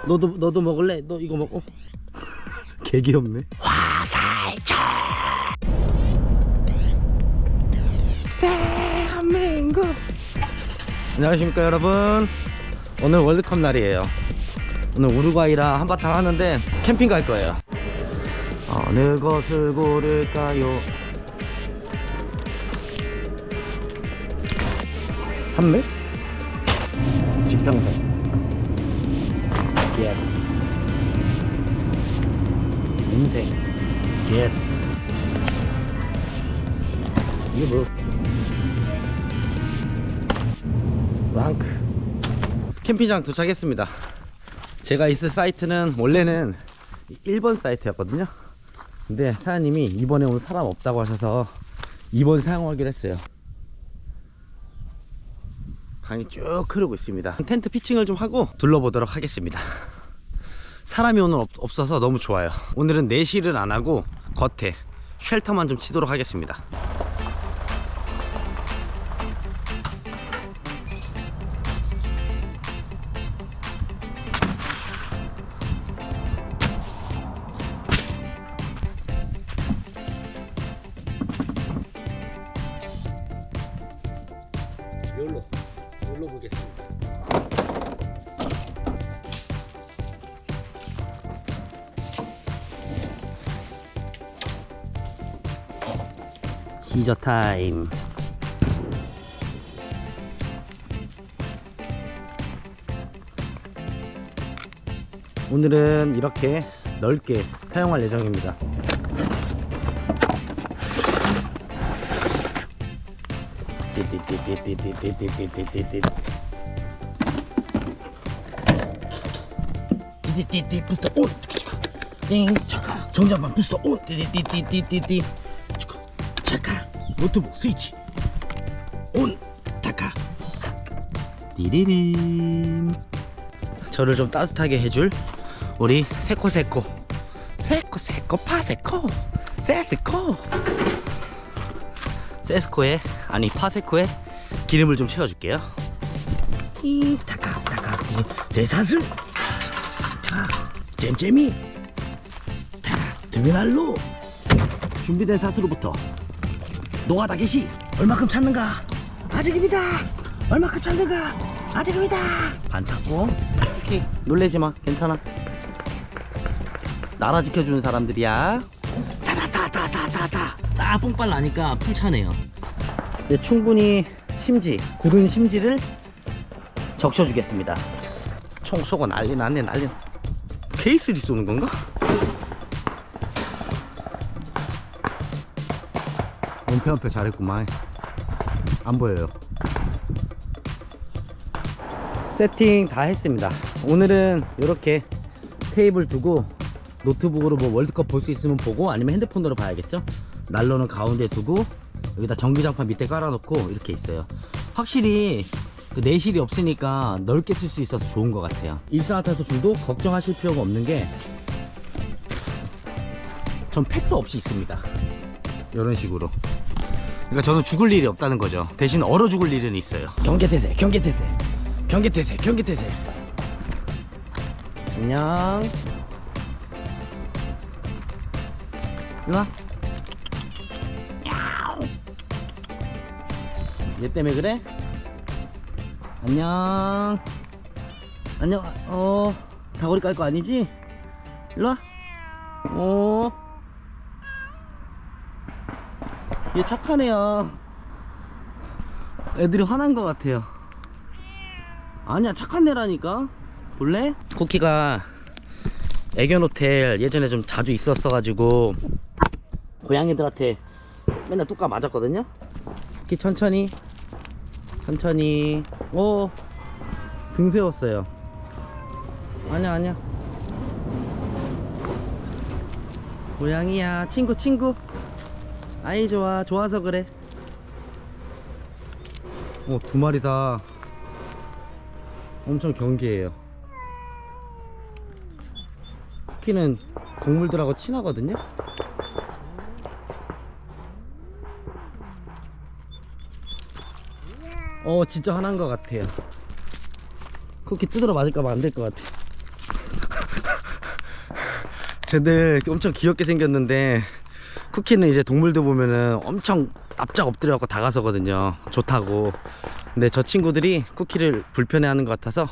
너도 먹을래? 너 이거 먹어. 개 귀엽네. 화살촉. 대한민국. 안녕하십니까 여러분. 오늘 월드컵 날이에요. 오늘 우루과이랑 한바탕 하는데 캠핑 갈 거예요. 어느 것을 고를까요? 삼매? 지평선. 예. 인생. 예. 이게 뭐? 랑크. 캠핑장 도착했습니다. 제가 있을 사이트는 원래는 1번 사이트였거든요. 근데 사장님이 이번에 오늘 사람 없다고 하셔서 2번 사용하기로 했어요. 강이 쭉 흐르고 있습니다. 텐트 피칭을 좀 하고 둘러보도록 하겠습니다. 사람이 오늘 없어서 너무 좋아요. 오늘은 내실은 안 하고 겉에 쉘터만 좀 치도록 하겠습니다. 여기로 보겠습니다. 시저 타임. 오늘은 이렇게 넓게 사용할 예정입니다. 띠띠띠띠 부스터 온. 띵 잠깐 정장판 부스터 온. 띠띠띠띠띠띠 잠깐 노트북 스위치 온. 타카 띠리린. 저를 좀 따뜻하게 해줄 우리 세코세코 파세코 세스코에 아니 파세코에 기름을 좀 채워줄게요. 이 타카 제 사슬 자 잼잼이 타 드미날로. 준비된 사슬로부터 노가다 개시. 얼마큼 찾는가? 아직입니다. 얼마큼 찾는가? 아직입니다. 반 찾고. 오케이 놀래지마. 괜찮아. 나라 지켜주는 사람들이야. 딱 뽕빨 나니까 풀 차네요. 이제 충분히 굳은 심지를 적셔주겠습니다. 총 쏘고 난리 났네. 케이스리 쏘는 건가? 원패 잘했구만. 안 보여요. 세팅 다 했습니다. 오늘은 이렇게 테이블 두고 노트북으로 뭐 월드컵 볼 수 있으면 보고 아니면 핸드폰으로 봐야겠죠. 난로는 가운데 두고 여기다 전기장판 밑에 깔아놓고 이렇게 있어요. 확실히 그 내실이 없으니까 넓게 쓸 수 있어서 좋은 것 같아요. 일산화탄소 중독 걱정하실 필요가 없는 게 전 팩도 없이 있습니다. 이런 식으로. 그러니까 저는 죽을 일이 없다는 거죠. 대신 얼어 죽을 일은 있어요. 경계태세. 안녕. 일로와. 얘 때문에 그래? 안녕. 다구리 깔 거 아니지? 일로와. 얘 착한 애야. 애들이 화난 거 같아요. 아니야, 착한 애라니까. 볼래? 쿠키가 애견 호텔 예전에 좀 자주 있었어가지고 고양이들한테 맨날 뚜까 맞았거든요. 쿠키 천천히. 등 세웠어요. 아니야. 고양이야. 친구. 아이 좋아서 그래. 두 마리 다 엄청 경계해요. 쿠키는 동물들하고 친하거든요. 진짜 화난 것 같아요. 쿠키 뜯으러 맞을까봐 안 될 것 같아. 쟤들 엄청 귀엽게 생겼는데 쿠키는 이제 동물들 보면은 엄청 납작 엎드려갖고 다가서거든요. 좋다고. 근데 저 친구들이 쿠키를 불편해하는 것 같아서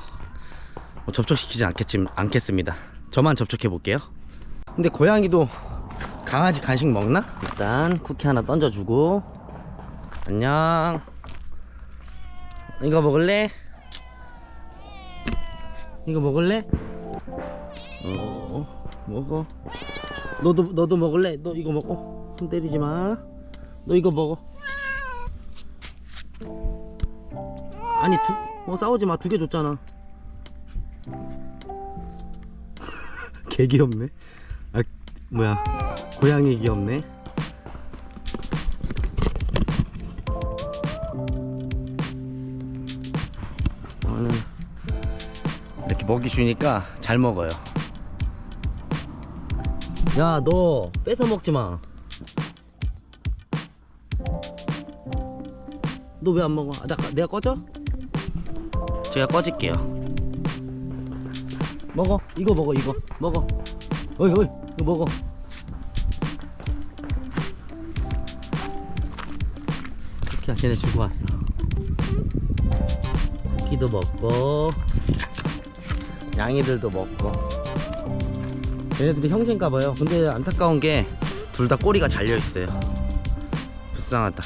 접촉시키지 않겠습니다. 저만 접촉해 볼게요. 근데 고양이도 강아지 간식 먹나? 일단 쿠키 하나 던져주고. 안녕. 이거 먹을래? 이거 먹을래? 먹어. 너도 먹을래? 너 이거 먹어. 손 때리지 마. 너 이거 먹어. 아니 싸우지 마. 2개 줬잖아. 개 귀엽네. 아 뭐야, 고양이 귀엽네. 이렇게 먹이 주니까 잘 먹어요. 야, 너 뺏어 먹지 마. 너 왜 안 먹어? 내가 꺼져? 제가 꺼질게요. 먹어. 이거 먹어. 이거 먹어. 어이 이거 먹어. 쿠키야, 쟤네 주고 왔어. 쿠키도 먹고 양이들도 먹고. 얘네들이 형제인가봐요. 근데 안타까운 게 둘 다 꼬리가 잘려있어요. 불쌍하다.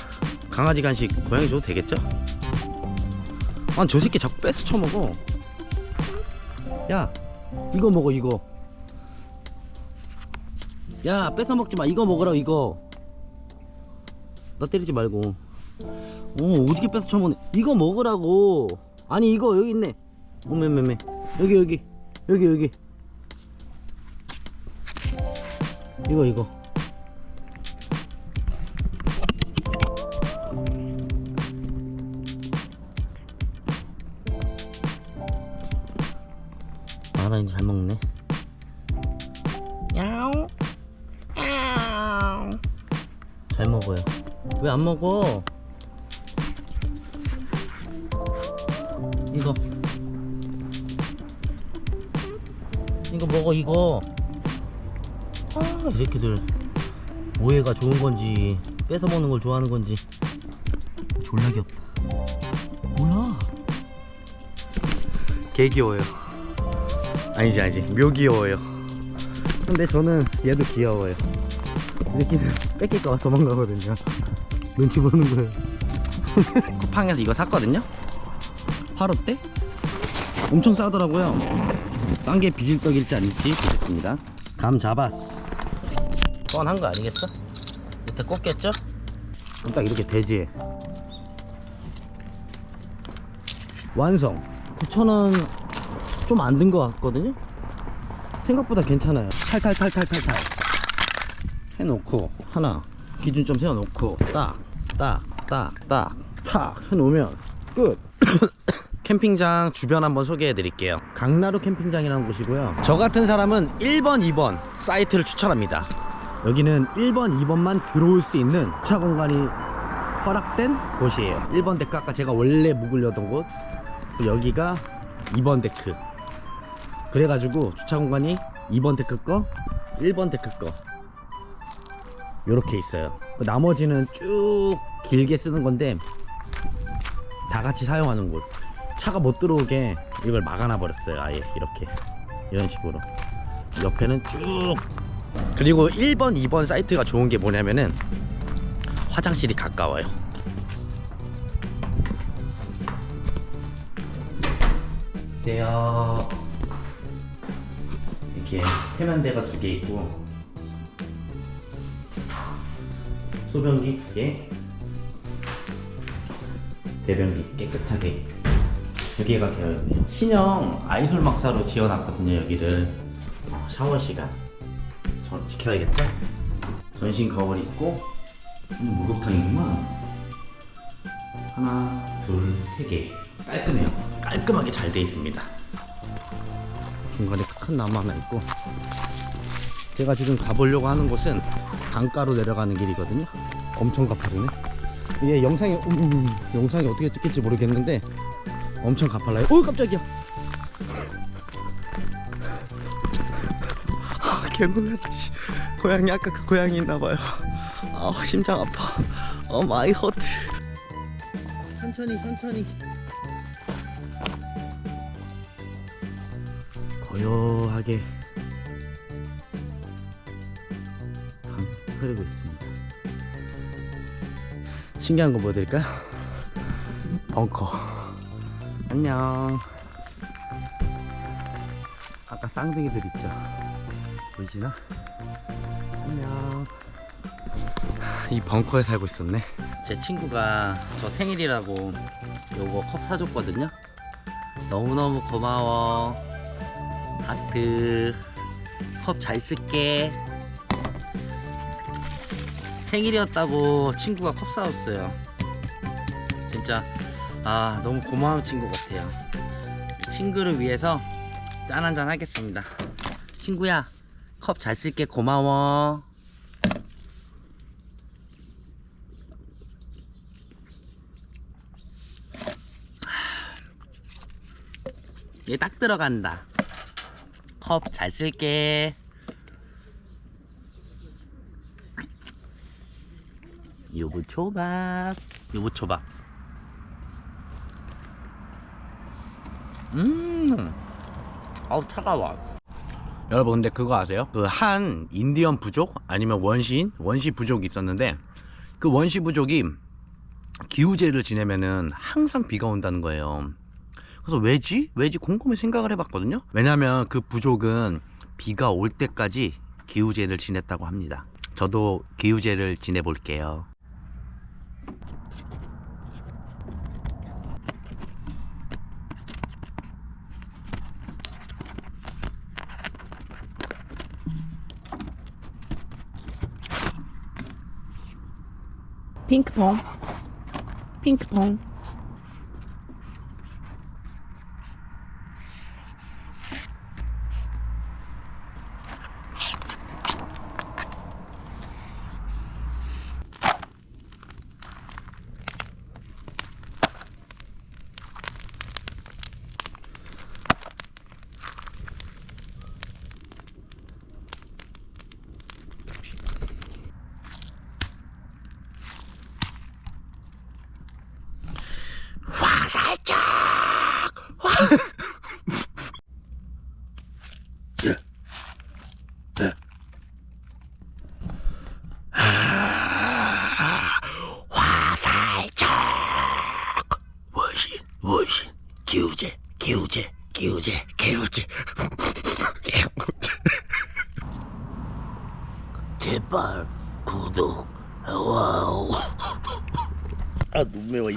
강아지 간식 고양이 줘도 되겠죠? 아니 저 새끼 자꾸 뺏어 쳐먹어. 야, 이거 먹어. 이거. 야, 뺏어 먹지마. 이거 먹으라고. 이거 나 때리지 말고. 오, 어떻게 뺏어 쳐먹네. 이거 먹으라고. 아니 이거 여기 있네. 오메메메. 여기 이거 나 이제 잘 먹네. 야옹 잘 먹어요. 왜 안 먹어? 이거 먹어. 이거. 이 새끼들 뭐해가 좋은 건지 뺏어 먹는 걸 좋아하는 건지 졸라 귀엽다. 뭐야? 개 귀여워요. 아니지 묘 귀여워요. 근데 저는 얘도 귀여워요. 이 새끼는 뺏길까봐 도망가거든요. 눈치 보는 거예요. 쿠팡에서 이거 샀거든요. 8호대? 엄청 싸더라고요. 싼 게 비질떡일지 아닐지 보겠습니다. 감 잡았어. 뻔한 거 아니겠어? 밑에 꽂겠죠? 그럼 딱 이렇게 되지. 완성. 9,000원 좀 안 든 거 같거든요. 생각보다 괜찮아요. 탈탈 해놓고 하나 기준점 세워놓고 딱 해놓으면 끝. 캠핑장 주변 한번 소개해 드릴게요. 강나루 캠핑장이라는 곳이고요. 저 같은 사람은 1번 2번 사이트를 추천합니다. 여기는 1번 2번만 들어올 수 있는 주차 공간이 허락된 곳이에요. 1번 데크, 아까 제가 원래 묵으려던 곳, 여기가 2번 데크. 그래가지고 주차 공간이 2번 데크 거, 1번 데크 거 요렇게 있어요. 나머지는 쭉 길게 쓰는 건데 다 같이 사용하는 곳. 차가 못 들어오게 이걸 막아놔 버렸어요. 아예 이렇게 이런 식으로 옆에는 쭉. 그리고 1번 2번 사이트가 좋은 게 뭐냐면은 화장실이 가까워요. 보세요. 이렇게 세면대가 2개 있고 소변기 2개, 대변기 깨끗하게 2개가 되어있네요. 신형 아이솔 막사로 지어놨거든요. 여기를 샤워 시간 저 지켜야겠죠? 전신 거울 있고 목욕탕이구만. 하나, 둘, 3개. 깔끔해요. 깔끔하게 잘 돼 있습니다. 중간에 큰 나무 하나 있고. 제가 지금 가보려고 하는 곳은 강가로 내려가는 길이거든요. 엄청 가파르네. 이게 영상이 어떻게 찍힐지 모르겠는데 엄청 가팔라요. 오, 깜짝이야. 개놀랐다 씨. 고양이 아까 그 고양이 있나봐요. 아 심장 아파. 마이 허트. 천천히 고요하게 강 흐르고 있습니다. 신기한 거 보여드릴까요? 벙커. 안녕. 아까 쌍둥이들 있죠? 보이시나? 안녕. 이 벙커에 살고 있었네. 제 친구가 저 생일이라고 요거 컵 사줬거든요. 너무너무 고마워. 하트. 컵 잘 쓸게. 생일이었다고 친구가 컵 사줬어요. 진짜 너무 고마운 친구 같아요. 친구를 위해서 짠 한잔 하겠습니다. 친구야, 컵 잘 쓸게. 고마워. 얘 딱 들어간다. 컵 잘 쓸게. 유부초밥. 아우 차가워. 여러분 근데 그거 아세요? 그 한 인디언 부족 아니면 원시 부족이 있었는데, 그 원시 부족이 기우제를 지내면은 항상 비가 온다는 거예요. 그래서 왜지 곰곰이 생각을 해봤거든요. 왜냐면 그 부족은 비가 올 때까지 기우제를 지냈다고 합니다. 저도 기우제를 지내볼게요. 핑크퐁 화살짝. 화살짝. 원신 기우제. 제발 구독. 와우. 눈 매워.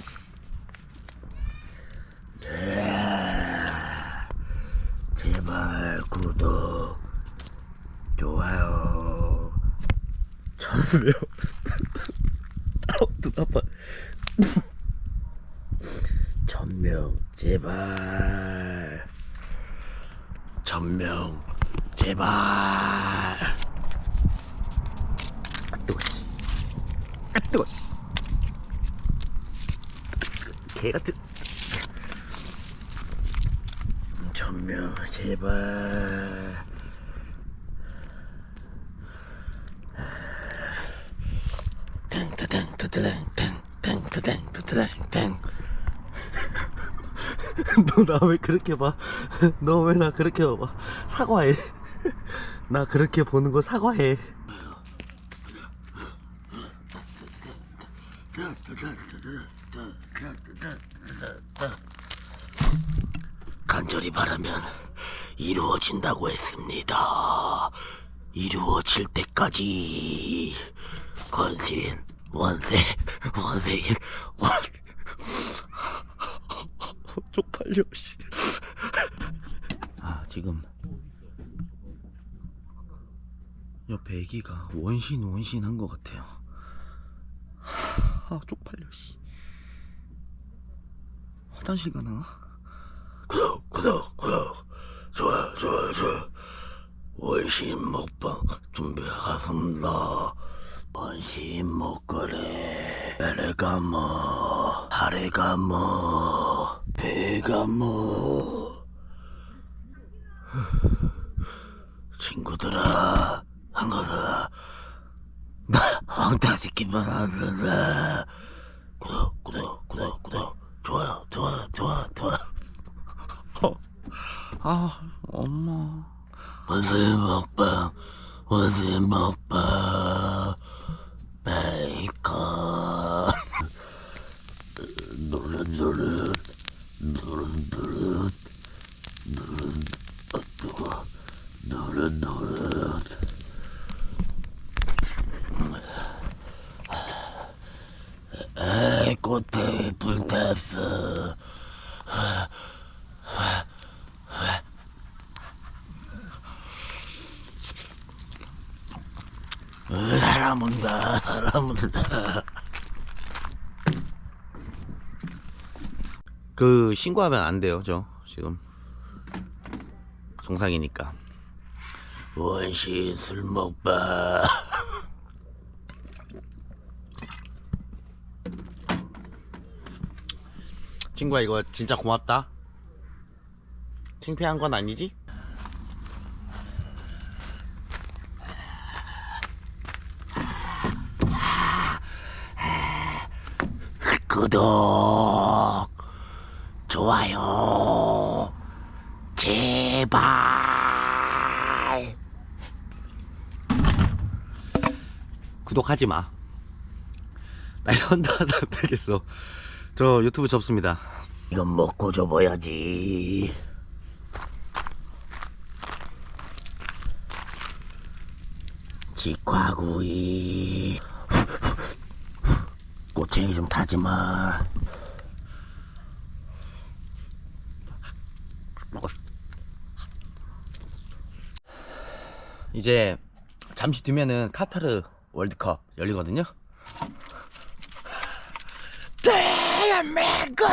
제발 구독, 좋아요. 저도요. 눈 아파. 1000명 제발. 1000명 제발. 뜨거. 개 같은. 1000명 제발. 땡. 너 나 왜 그렇게 봐? 너 왜 나 그렇게 봐? 사과해. 나 그렇게 보는 거 사과해. 간절히 바라면 이루어진다고 했습니다. 이루어질 때까지 건신 원세일 쪽팔려 씨. 지금 옆에 애기가 원신 한 것 같아요. 쪽팔려 씨. 화장실 가나? 구독 좋아. 원신 먹방 준비하겠습니다. 원신 먹거래. 배가 뭐, 다리가 뭐, 배가 뭐. 친구들아, 한거라. 나 황타 새끼만 하느라. 구독. 좋아요. 엄마. 원숭이 먹방. 베이컨. 노릇. 에이, 꽃에 불 탔어. 사람 온다. 그 신고하면 안 돼요, 저 지금 정상이니까. 원신 술 먹봐. 친구야, 이거 진짜 고맙다. 창피한 건 아니지? 구독, 좋아요, 제발. 구독하지 마. 나 현타 안 되겠어. 저 유튜브 접습니다. 이건 먹고 접어야지. 직화구이. 꼬챙이 좀 타지 마. 이제 잠시 뒤면은 카타르 월드컵 열리거든요. 대한민국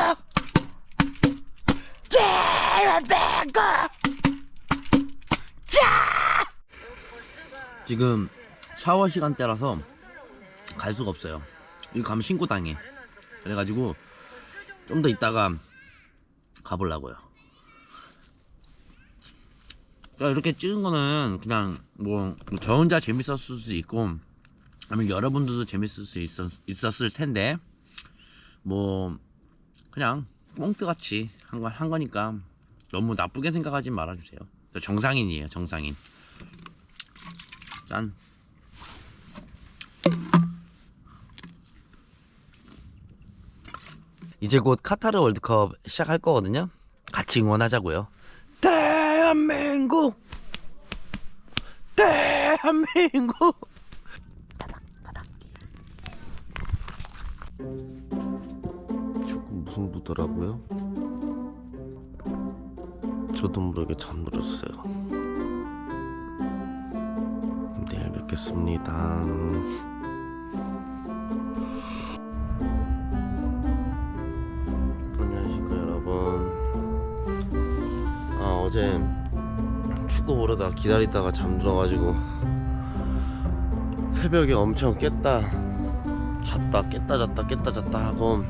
지금 샤워 시간대라서 갈 수가 없어요. 여기 가면 신고 당해. 그래가지고 좀 더 있다가 가보려고요. 그러니까 이렇게 찍은 거는 그냥 뭐 저 혼자 재밌었을 수도 있고 아니면 여러분들도 재밌을 수 있었을 텐데 뭐 그냥 꽁트같이 한 거니까 너무 나쁘게 생각하지 말아주세요. 저 정상인이에요, 정상인. 짠. 이제 곧 카타르 월드컵 시작할 거거든요. 같이 응원하자고요. 대한민국 축구 무승부더라고요. 저도 모르게 잠들었어요. 내일 뵙겠습니다. 안녕하십니까 여러분. 어제 축구 보려다 기다리다가 잠들어가지고 새벽에 엄청 깼다 잤다 하고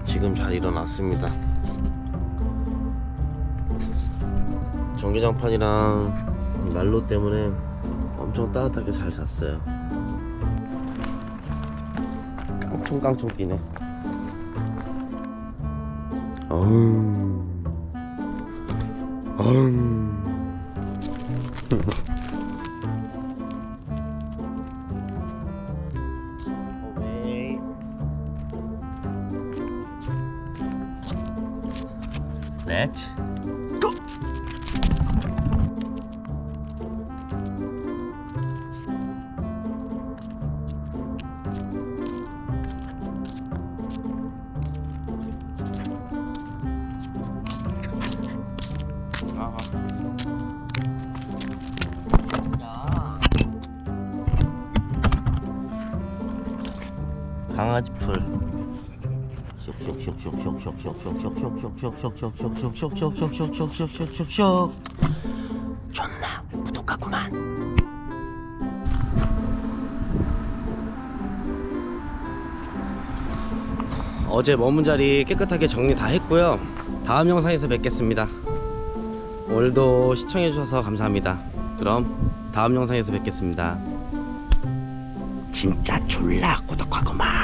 지금 잘 일어났습니다. 전기장판이랑 난로 때문에 엄청 따뜻하게 잘 잤어요. 깡총깡총 뛰네. Let's go. 강아지 풀. 쇽 존나 부족하구만. 어제 머문 자리 깨끗하게 정리 다 했고요. 다음 영상에서 뵙겠습니다. 오늘도 시청해주셔서 감사합니다. 그럼 다음 영상에서 뵙겠습니다. 진짜 졸라 고독하구만.